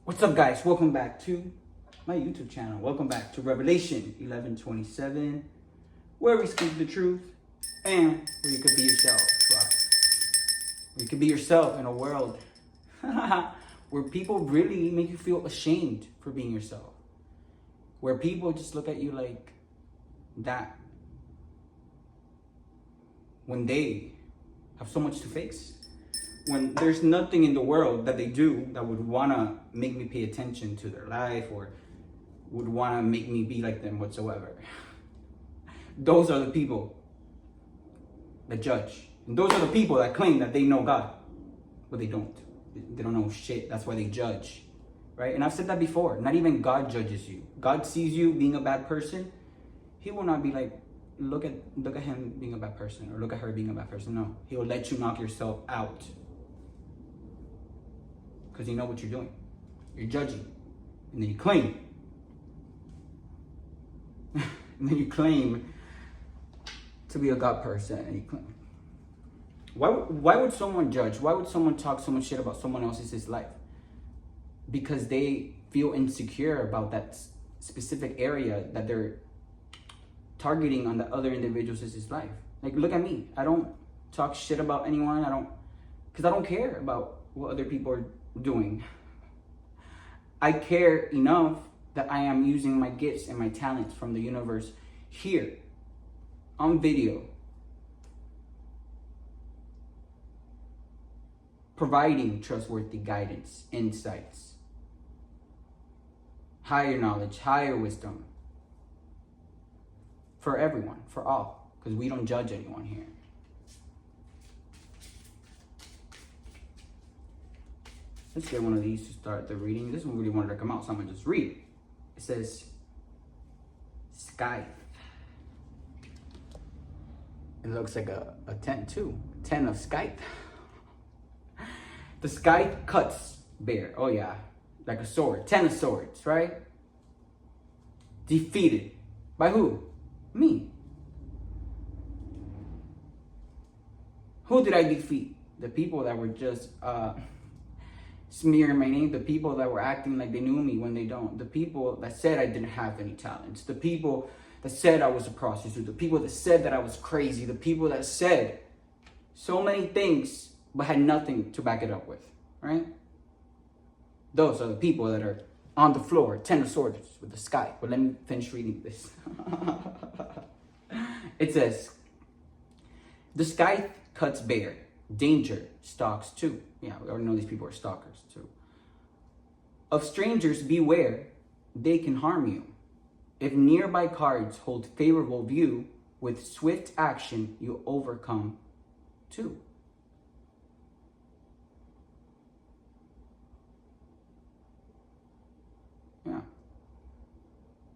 What's up, guys? Welcome back to my YouTube channel. Welcome back to Revelation 11:27, where we speak the truth and where you could be yourself. Where you could be yourself in a world where people really make you feel ashamed for being yourself. Where people just look at you like that when they have so much to face. When there's nothing in the world that they do that would want to make me pay attention to their life or would want to make me be like them whatsoever. Those are the people that judge. And those are the people that claim that they know God, but they don't. They don't know shit. That's why they judge, right? And I've said that before. Not even God judges you. God sees you being a bad person. He will not be like, look at him being a bad person or look at her being a bad person. No, he will let you knock yourself out. Because you know what you're doing. You're judging. And then you claim. And then you claim to be a God person. And you claim. Why would someone judge? Why would someone talk so much shit about someone else's life? Because they feel insecure about that specific area that they're targeting on the other individual's life. Like, look at me. I don't talk shit about anyone. Because I don't care about what other people are doing. I care enough that I am using my gifts and my talents from the universe here on video, providing trustworthy guidance, insights, higher knowledge, higher wisdom for everyone, for all, because we don't judge anyone here. Let's get one of these to start the reading. This one really wanted to come out, so I'm going to just read it. It says, Sky. It looks like a 10 too. 10 of Skype. The sky cuts bare. Oh yeah, like a sword. 10 of swords, right? Defeated. By who? Me. Who did I defeat? The people that were just smearing my name, the people that were acting like they knew me when they don't, the people that said I didn't have any talents, the people that said I was a prostitute, the people that said that I was crazy, the people that said so many things but had nothing to back it up with, right? Those are the people that are on the floor, 10 of swords with the sky. But let me finish reading this. It says, the sky cuts bare. Danger stalks too. Yeah, we already know these people are stalkers too. Of strangers beware, they can harm you. If nearby cards hold favorable view, with swift action you overcome too. Yeah.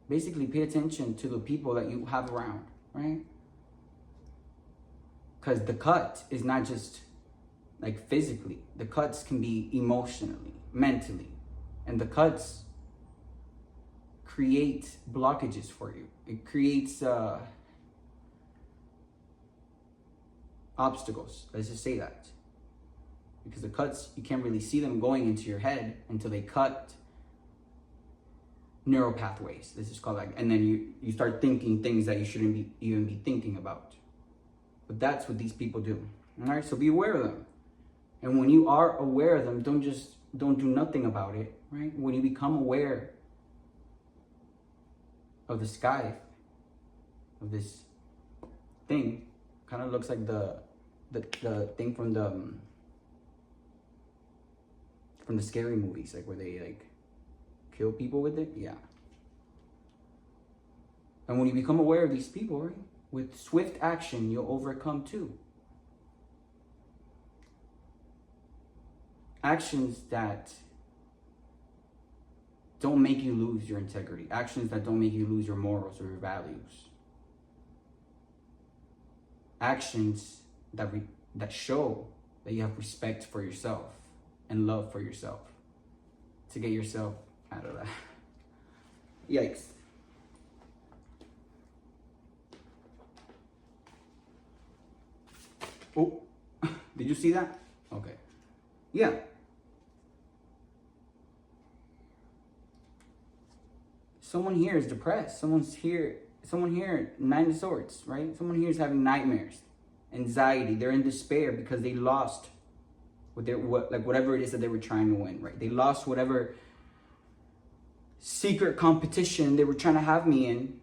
Basically, pay attention to the people that you have around, right? Because the cut is not just like physically. The cuts can be emotionally, mentally. And the cuts create blockages for you. It creates obstacles. Let's just say that. Because the cuts, you can't really see them going into your head until they cut neural pathways. Let's just call it. And then you start thinking things that you shouldn't even be thinking about. But that's what these people do. All right, so be aware of them. And when you are aware of them, don't do nothing about it, right? When you become aware of the sky, of this thing, kind of looks like the thing from the scary movies, like where they like kill people with it. Yeah. And when you become aware of these people, right? With swift action, you'll overcome too. Actions that don't make you lose your integrity. Actions that don't make you lose your morals or your values. Actions that show that you have respect for yourself and love for yourself. To get yourself out of that. Yikes. Oh, did you see that? Okay. Yeah. someone here is depressed. Someone here, Nine of Swords, right? Someone here is having nightmares, anxiety. They're in despair because they lost whatever it is that they were trying to win, right? They lost whatever secret competition they were trying to have me in,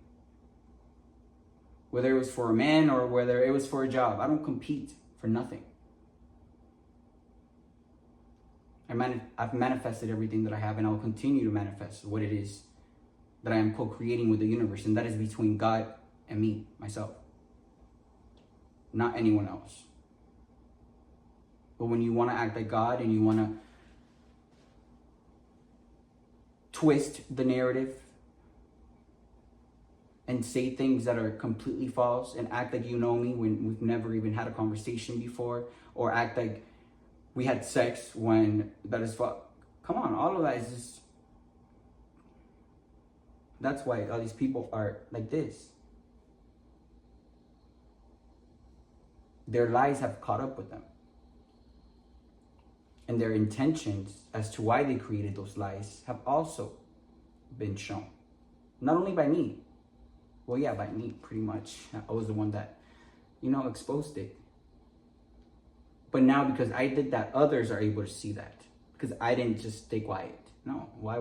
whether it was for a man or whether it was for a job. I don't compete for nothing. I've manifested everything that I have, and I'll continue to manifest what it is that I am co-creating with the universe, and that is between God and me, myself, not anyone else. But when you want to act like God and you want to twist the narrative and say things that are completely false and act like you know me when we've never even had a conversation before, or act like we had sex when that is fuck. Come on, all of that is just... That's why all these people are like this. Their lies have caught up with them. And their intentions as to why they created those lies have also been shown. Not only by me. Well, yeah, by me, pretty much. I was the one that, exposed it. But now because I did that, others are able to see that. Because I didn't just stay quiet. No, why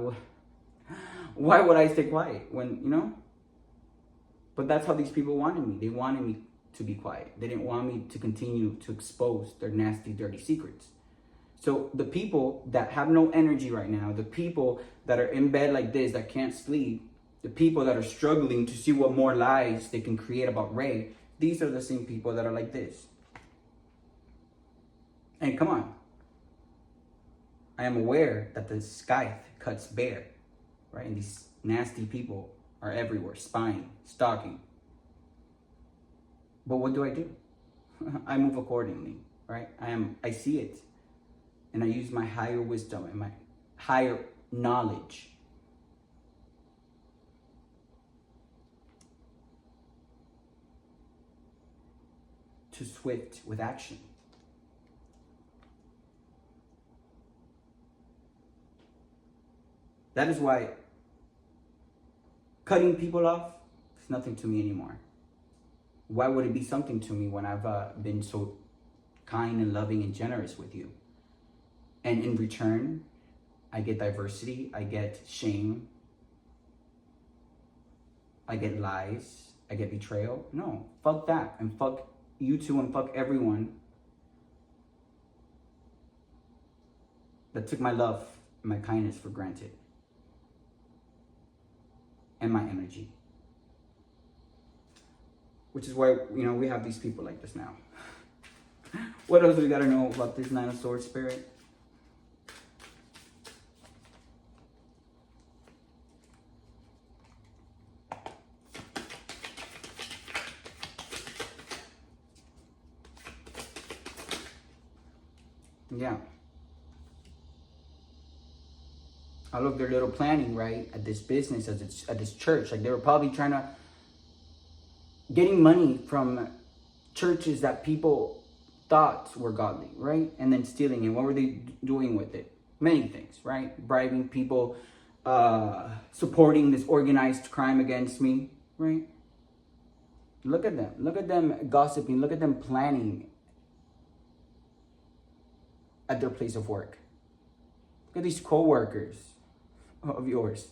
would I stay quiet when, But that's how these people wanted me. They wanted me to be quiet. They didn't want me to continue to expose their nasty, dirty secrets. So the people that have no energy right now, the people that are in bed like this, that can't sleep, the people that are struggling to see what more lies they can create about Ray, these are the same people that are like this. And come on. I am aware that the scythe cuts bare, right? And these nasty people are everywhere, spying, stalking. But what do? I move accordingly, right? I see it. And I use my higher wisdom and my higher knowledge to swift with action. That is why cutting people off is nothing to me anymore. Why would it be something to me when I've been so kind and loving and generous with you? And in return, I get diversity, I get shame, I get lies, I get betrayal. No, fuck that. And fuck you two and fuck everyone that took my love and my kindness for granted. And my energy. Which is why, we have these people like this now. What else do we gotta know about this Nine of Swords spirit? Yeah. All of their little planning, right, at this business, at this church, like they were probably getting money from churches that people thought were godly, right? And then stealing it. What were they doing with it? Many things, right? Bribing people, supporting this organized crime against me, right? Look at them. Look at them gossiping. Look at them planning at their place of work. Look at these co-workers of yours.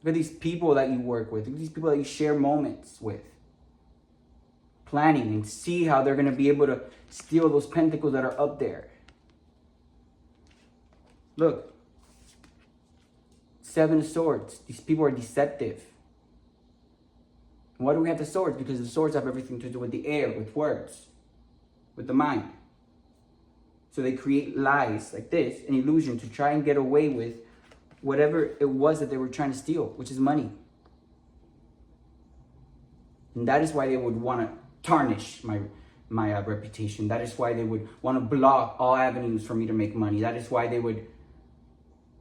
Look at these people that you work with. Look at these people that you share moments with. Planning and see how they're going to be able to steal those pentacles that are up there. Look. Seven of Swords. These people are deceptive. Why do we have the swords? Because the swords have everything to do with the air, with words, with the mind. So they create lies like this, an illusion, to try and get away with whatever it was that they were trying to steal, which is money. And that is why they would want to tarnish my reputation. That is why they would want to block all avenues for me to make money. That is why they would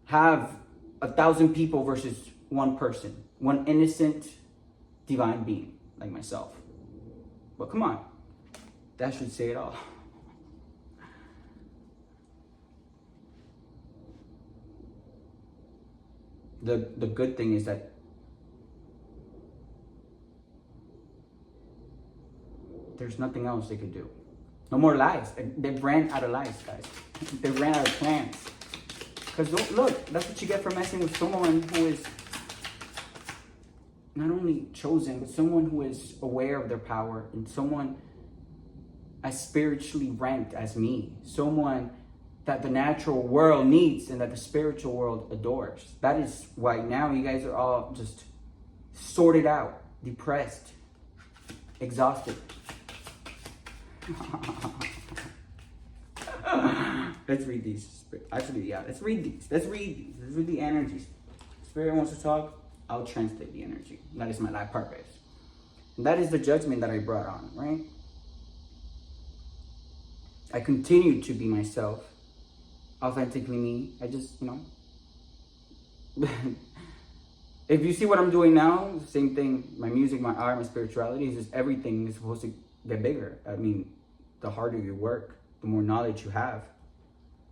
have 1,000 people versus one person, one innocent divine being like myself. But come on, that should say it all. The good thing is that there's nothing else they could do. No more lies. They've ran out of lies, guys. They ran out of plans. Because look, that's what you get for messing with someone who is not only chosen, but someone who is aware of their power, and someone as spiritually ranked as me. Someone that the natural world needs and that the spiritual world adores. That is why now you guys are all just sorted out, depressed, exhausted. Let's read these. Actually, yeah, let's read these. Let's read the energies. Spirit wants to talk, I'll translate the energy. That is my life purpose. And that is the judgment that I brought on, right? I continue to be myself, authentically me. I just, if you see what I'm doing now, same thing. My music, my art, my spirituality is just everything is supposed to get bigger. I mean, the harder you work, the more knowledge you have.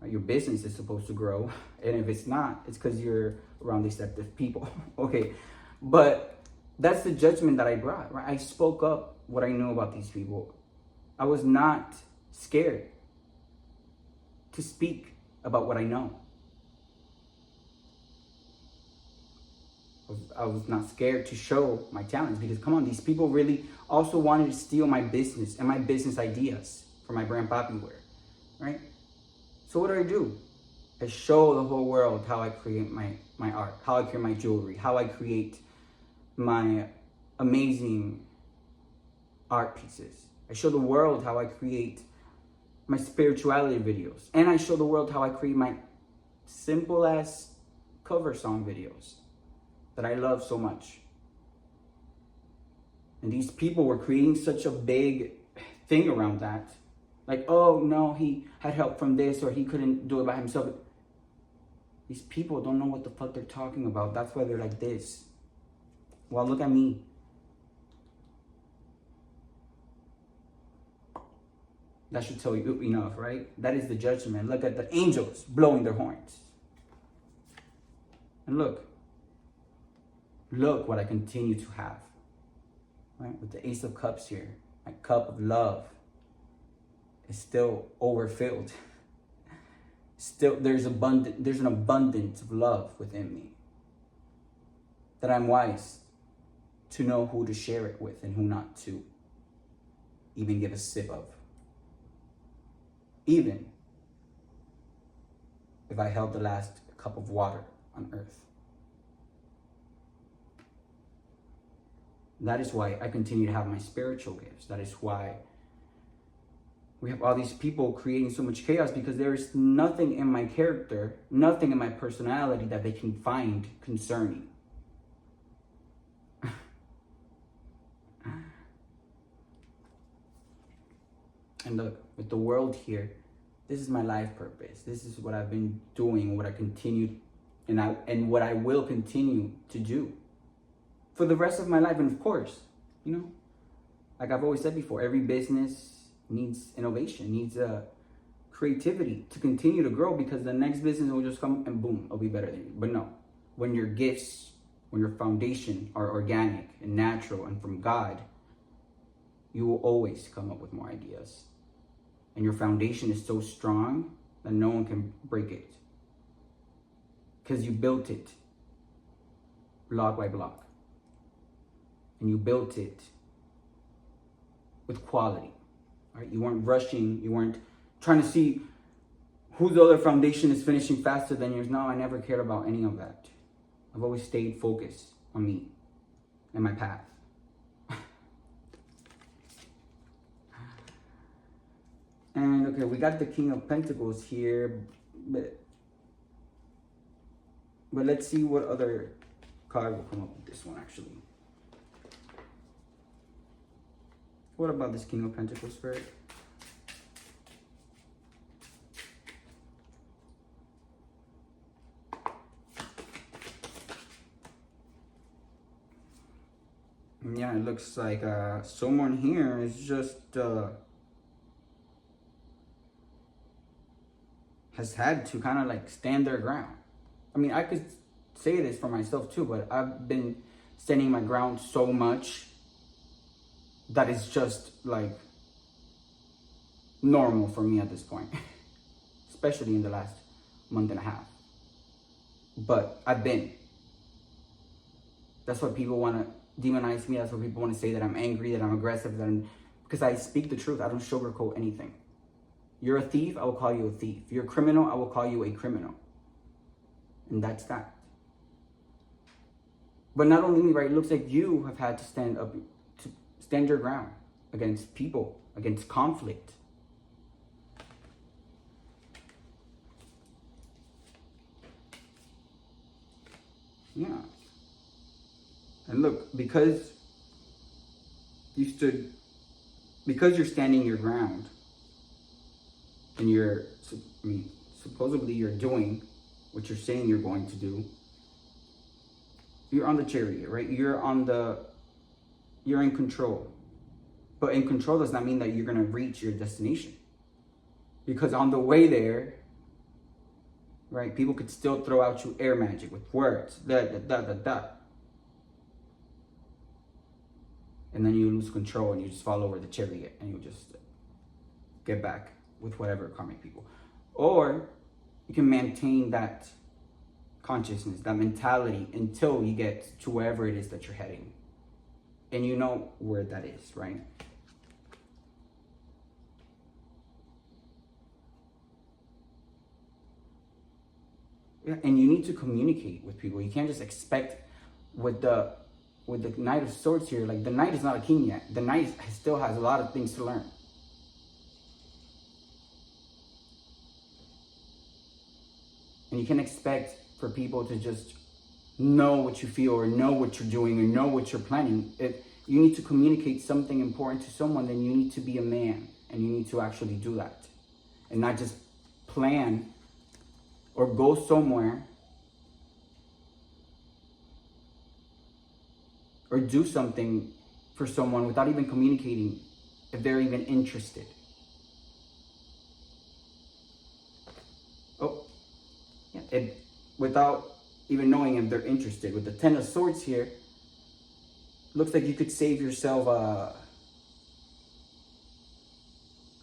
Right? Your business is supposed to grow. And if it's not, it's because you're around deceptive people. Okay. But that's the judgment that I brought, right? I spoke up what I knew about these people. I was not scared to speak about what I know. I was not scared to show my talents, because come on, these people really also wanted to steal my business and my business ideas for my reyypapi wear, right? So what do? I show the whole world how I create my art, how I create my jewelry, how I create my amazing art pieces. I show the world how I create my spirituality videos. And I show the world how I create my simple ass cover song videos that I love so much. And these people were creating such a big thing around that. Like, oh no, he had help from this, or he couldn't do it by himself. These people don't know what the fuck they're talking about. That's why they're like this. Well, look at me. That should tell you enough, right? That is the judgment. Look at the angels blowing their horns. And look what I continue to have, right? With the Ace of Cups here, my cup of love is still overfilled. Still, there's an abundance of love within me that I'm wise to know who to share it with and who not to even give a sip of. Even if I held the last cup of water on earth. That is why I continue to have my spiritual gifts. That is why we have all these people creating so much chaos, because there is nothing in my character, nothing in my personality that they can find concerning. And look, with the world here, this is my life purpose. This is what I've been doing, what I continue, and what I will continue to do for the rest of my life. And of course, like I've always said before, every business needs innovation, needs creativity to continue to grow, because the next business will just come and boom, it'll be better than you. But no, when your gifts, when your foundation are organic and natural and from God, you will always come up with more ideas. And your foundation is so strong that no one can break it, because you built it block by block. And you built it with quality. Right? You weren't rushing. You weren't trying to see whose other foundation is finishing faster than yours. No, I never cared about any of that. I've always stayed focused on me and my path. And okay, we got the King of Pentacles here, but let's see what other card will come up with this one actually. What about this King of Pentacles, Spirit? Yeah, it looks like someone here is just has had to kind of like stand their ground. I mean, I could say this for myself too, but I've been standing my ground so much that it's just like normal for me at this point, especially in the last month and a half. But I've been. That's what people want to demonize me. That's what people want to say, that I'm angry, that I'm aggressive, because I speak the truth. I don't sugarcoat anything. You're a thief, I will call you a thief. You're a criminal, I will call you a criminal. And that's that. But not only me, right? It looks like you have had to stand your ground against people, against conflict. Yeah. And look, because you're standing your ground, and supposedly you're doing what you're saying you're going to do, you're on the chariot, right? You're in control. But in control does not mean that you're going to reach your destination. Because on the way there, right, people could still throw out you air magic with words, and then you lose control and you just fall over the chariot and you just get back with whatever karmic people. Or you can maintain that consciousness, that mentality, until you get to wherever it is that you're heading. And you know where that is, right? Yeah, and you need to communicate with people. You can't just expect with the Knight of Swords here, like the Knight is not a king yet. The Knight still has a lot of things to learn. And you can expect for people to just know what you feel, or know what you're doing, or know what you're planning. If you need to communicate something important to someone, then you need to be a man, and you need to actually do that. And not just plan or go somewhere or do something for someone without even communicating if they're even interested. Without even knowing if they're interested. With the Ten of Swords here, looks like you could save yourself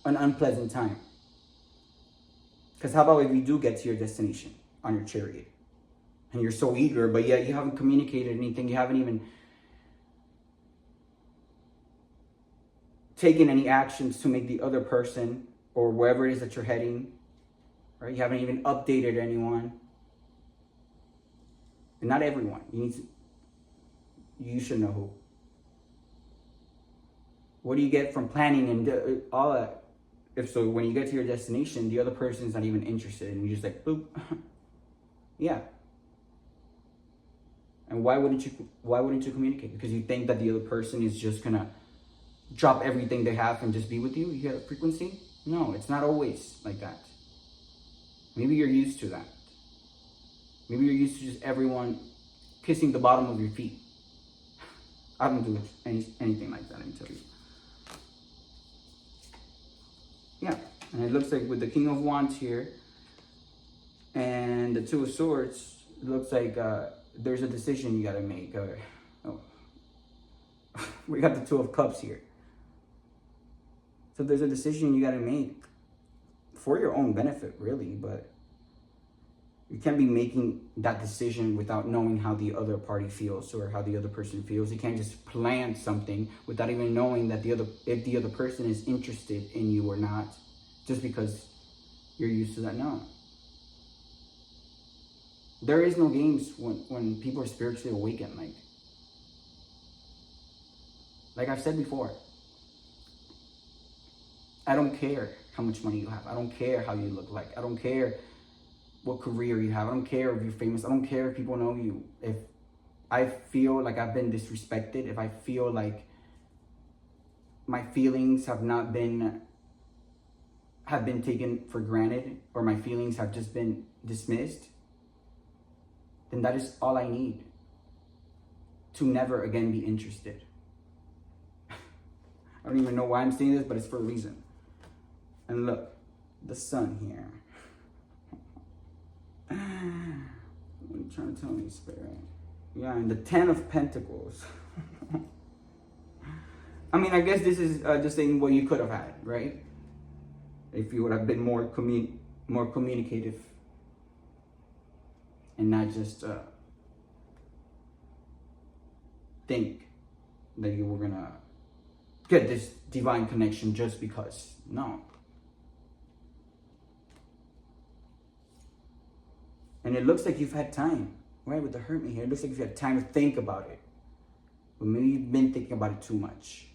an unpleasant time. Because how about if you do get to your destination on your chariot, and you're so eager, but yet you haven't communicated anything, you haven't even taken any actions to make the other person, or wherever it is that you're heading, right? You haven't even updated anyone. And not everyone. You should know who. What do you get from planning and all that? If so, when you get to your destination, the other person's not even interested, and you're just like, boop. Yeah. And why wouldn't you communicate? Because you think that the other person is just gonna drop everything they have and just be with you? You get a frequency? No, it's not always like that. Maybe you're used to that. Maybe you're used to just everyone kissing the bottom of your feet. I don't do anything like that, let me tell you. Yeah, and it looks like with the King of Wands here and the Two of Swords, it looks like there's a decision you gotta make. We got the Two of Cups here. So there's a decision you gotta make for your own benefit, really, but you can't be making that decision without knowing how the other party feels or how the other person feels. You can't just plan something without even knowing that if the other person is interested in you or not, just because you're used to that. No. There is no games when people are spiritually awakened. Like I've said before, I don't care how much money you have. I don't care how you look like. I don't care what career you have. I don't care if you're famous. I don't care if people know you. If I feel like I've been disrespected, if I feel like my feelings have been taken for granted, or my feelings have just been dismissed, then that is all I need to never again be interested. I don't even know why I'm saying this, but it's for a reason. And look, the Sun here. What are you trying to tell me, Spirit? Yeah, and the Ten of Pentacles. I mean, I guess this is just saying what you could have had, right? If you would have been more communicative and not just think that you were gonna get this divine connection just because. No. And it looks like you've had time, right? With the hermit here, it looks like you've had time to think about it. But maybe you've been thinking about it too much,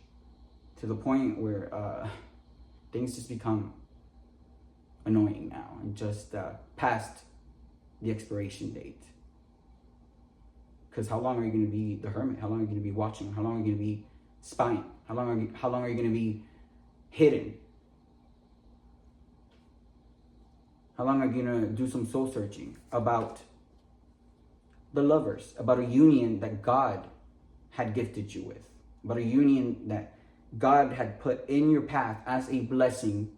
to the point where things just become annoying now and just past the expiration date. Because how long are you going to be the hermit? How long are you going to be watching? How long are you going to be spying? How long are you going to be hidden? How long are you going to do some soul searching about the lovers, about a union that God had gifted you with, about a union that God had put in your path as a blessing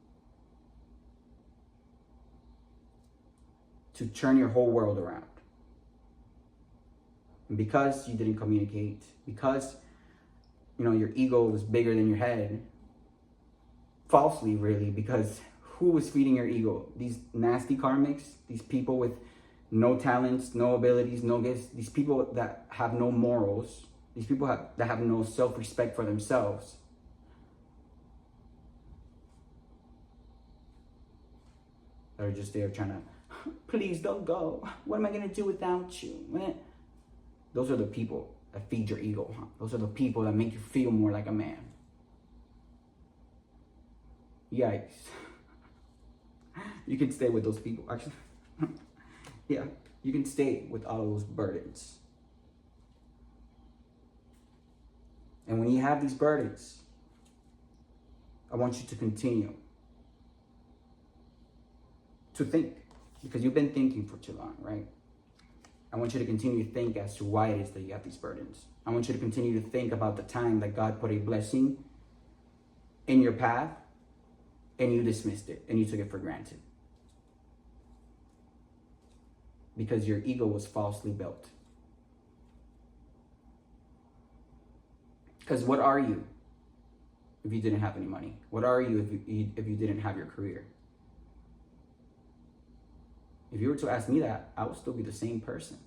to turn your whole world around? And because you didn't communicate, because your ego was bigger than your head, falsely really, because who was feeding your ego? These nasty karmics, these people with no talents, no abilities, no gifts, these people that have no morals, these people that have no self-respect for themselves. That are just there trying to, please don't go. What am I going to do without you? Those are the people that feed your ego, huh? Those are the people that make you feel more like a man. Yikes. You can stay with those people, actually. Yeah, you can stay with all those burdens. And when you have these burdens, I want you to continue to think, because you've been thinking for too long, right? I want you to continue to think as to why it is that you have these burdens. I want you to continue to think about the time that God put a blessing in your path and you dismissed it and you took it for granted. Because your ego was falsely built. Because what are you if you didn't have any money? What are you if you didn't have your career? If you were to ask me that, I would still be the same person.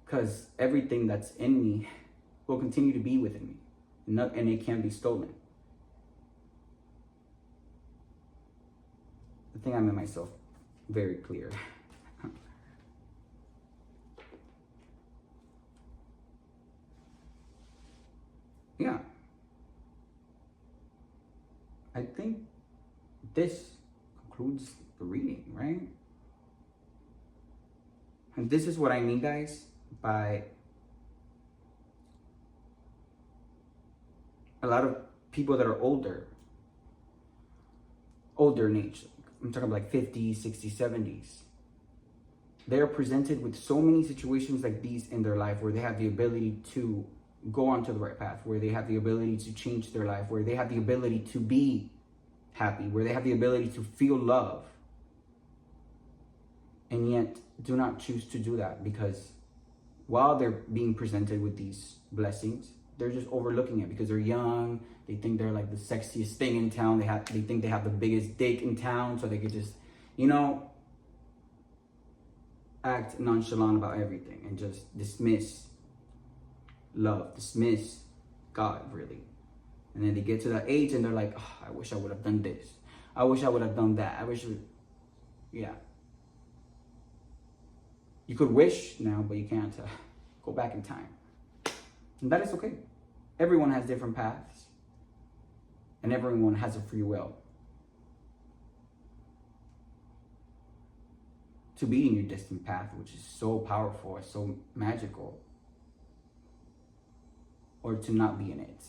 Because everything that's in me will continue to be within me. And it can't be stolen. I think I made myself very clear. Yeah. I think this concludes the reading, right? And this is what I mean, guys, by a lot of people that are older in age. I'm talking about like 50s, 60s, 70s. They're presented with so many situations like these in their life where they have the ability to go onto the right path, where they have the ability to change their life, where they have the ability to be happy, where they have the ability to feel love. And yet do not choose to do that, because while they're being presented with these blessings, they're just overlooking it because they're young. They think they're like the sexiest thing in town. They think they have the biggest dick in town, so they could just, act nonchalant about everything and just dismiss love, dismiss God, really. And then they get to that age and they're like, oh, I wish I would have done this. I wish I would have done that. Yeah. You could wish now, but you can't go back in time. And that is okay. Everyone has different paths. And everyone has a free will to be in your destined path, which is so powerful, so magical. Or to not be in it.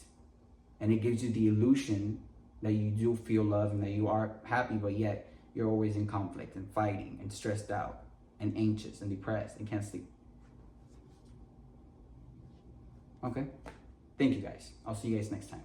And it gives you the illusion that you do feel love and that you are happy, but yet you're always in conflict and fighting and stressed out and anxious and depressed and can't sleep. Okay? Thank you, guys. I'll see you guys next time.